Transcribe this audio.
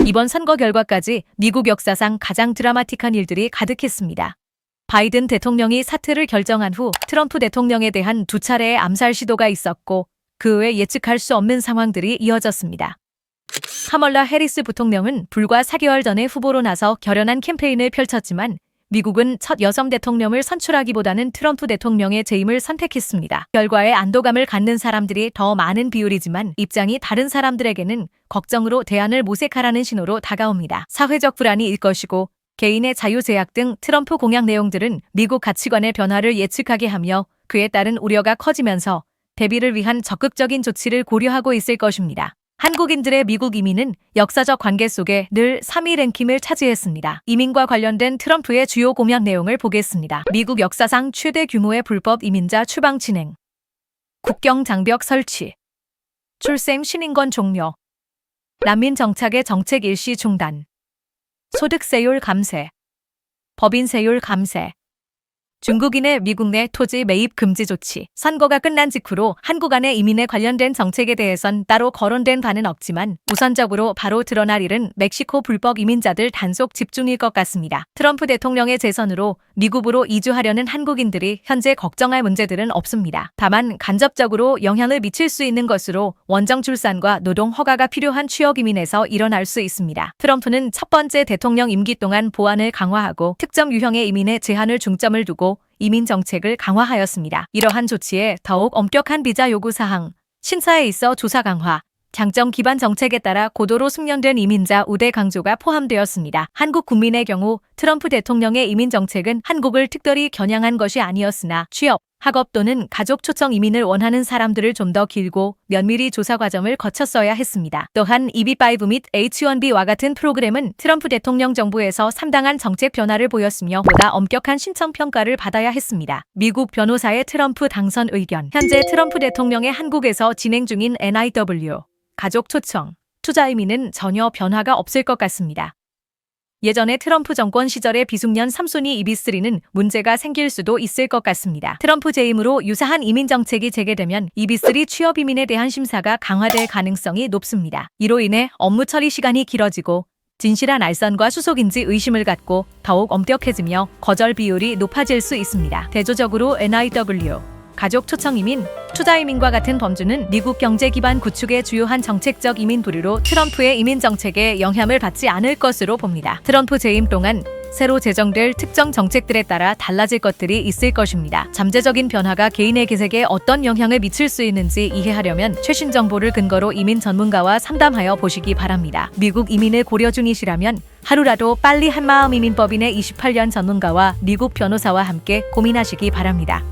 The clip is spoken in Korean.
이번 선거 결과까지 미국 역사상 가장 드라마틱한 일들이 가득했습니다. 바이든 대통령이 사퇴를 결정한 후 트럼프 대통령에 대한 2차례의 암살 시도가 있었고 그 외 예측할 수 없는 상황들이 이어졌습니다. 카멀라 해리스 부통령은 불과 4개월 전에 후보로 나서 결연한 캠페인을 펼쳤지만 미국은 첫 여성 대통령을 선출하기보다는 트럼프 대통령의 재임을 선택했습니다. 결과에 안도감을 갖는 사람들이 더 많은 비율이지만 입장이 다른 사람들에게는 걱정으로 대안을 모색하라는 신호로 다가옵니다. 사회적 불안이 일 것이고 개인의 자유 제약 등 트럼프 공약 내용들은 미국 가치관의 변화를 예측하게 하며 그에 따른 우려가 커지면서 대비를 위한 적극적인 조치를 고려하고 있을 것입니다. 한국인들의 미국 이민은 역사적 관계 속에 늘 3위 랭킹을 차지했습니다. 이민과 관련된 트럼프의 주요 공약 내용을 보겠습니다. 미국 역사상 최대 규모의 불법 이민자 추방 진행, 국경 장벽 설치, 출생 신인권 종료, 난민 정착의 정책 일시 중단, 소득세율 감세, 법인세율 감세, 중국인의 미국 내 토지 매입 금지 조치. 선거가 끝난 직후로 한국 안의 이민에 관련된 정책에 대해선 따로 거론된 바는 없지만 우선적으로 바로 드러날 일은 멕시코 불법 이민자들 단속 집중일 것 같습니다. 트럼프 대통령의 재선으로 미국으로 이주하려는 한국인들이 현재 걱정할 문제들은 없습니다. 다만 간접적으로 영향을 미칠 수 있는 것으로 원정 출산과 노동 허가가 필요한 취업 이민에서 일어날 수 있습니다. 트럼프는 첫 번째 대통령 임기 동안 보안을 강화하고 특정 유형의 이민에 제한을 중점을 두고 이민 정책을 강화하였습니다. 이러한 조치에 더욱 엄격한 비자 요구 사항, 심사에 있어 조사 강화, 장점 기반 정책에 따라 고도로 숙련된 이민자 우대 강조가 포함되었습니다. 한국 국민의 경우 트럼프 대통령의 이민 정책은 한국을 특별히 겨냥한 것이 아니었으나 취업, 학업 또는 가족 초청 이민을 원하는 사람들을 좀 더 길고 면밀히 조사 과정을 거쳤어야 했습니다. 또한 EB5 및 H1B와 같은 프로그램은 트럼프 대통령 정부에서 상당한 정책 변화를 보였으며 보다 엄격한 신청 평가를 받아야 했습니다. 미국 변호사의 트럼프 당선 의견. 현재 트럼프 대통령의 한국에서 진행 중인 NIW, 가족 초청, 투자 이민은 전혀 변화가 없을 것 같습니다. 예전에 트럼프 정권 시절의 비숙련 3순위 EB3는 문제가 생길 수도 있을 것 같습니다. 트럼프 재임으로 유사한 이민 정책이 재개되면 EB3 취업 이민에 대한 심사가 강화될 가능성이 높습니다. 이로 인해 업무 처리 시간이 길어지고 진실한 알선과 수속인지 의심을 갖고 더욱 엄격해지며 거절 비율이 높아질 수 있습니다. 대조적으로 NIW, 가족 초청 이민, 투자 이민과 같은 범주는 미국 경제 기반 구축의 주요한 정책적 이민 부류로 트럼프의 이민 정책에 영향을 받지 않을 것으로 봅니다. 트럼프 재임 동안 새로 제정될 특정 정책들에 따라 달라질 것들이 있을 것입니다. 잠재적인 변화가 개인의 계획에 어떤 영향을 미칠 수 있는지 이해하려면 최신 정보를 근거로 이민 전문가와 상담하여 보시기 바랍니다. 미국 이민을 고려 중이시라면 하루라도 빨리 한마음 이민법인의 28년 전문가와 미국 변호사와 함께 고민하시기 바랍니다.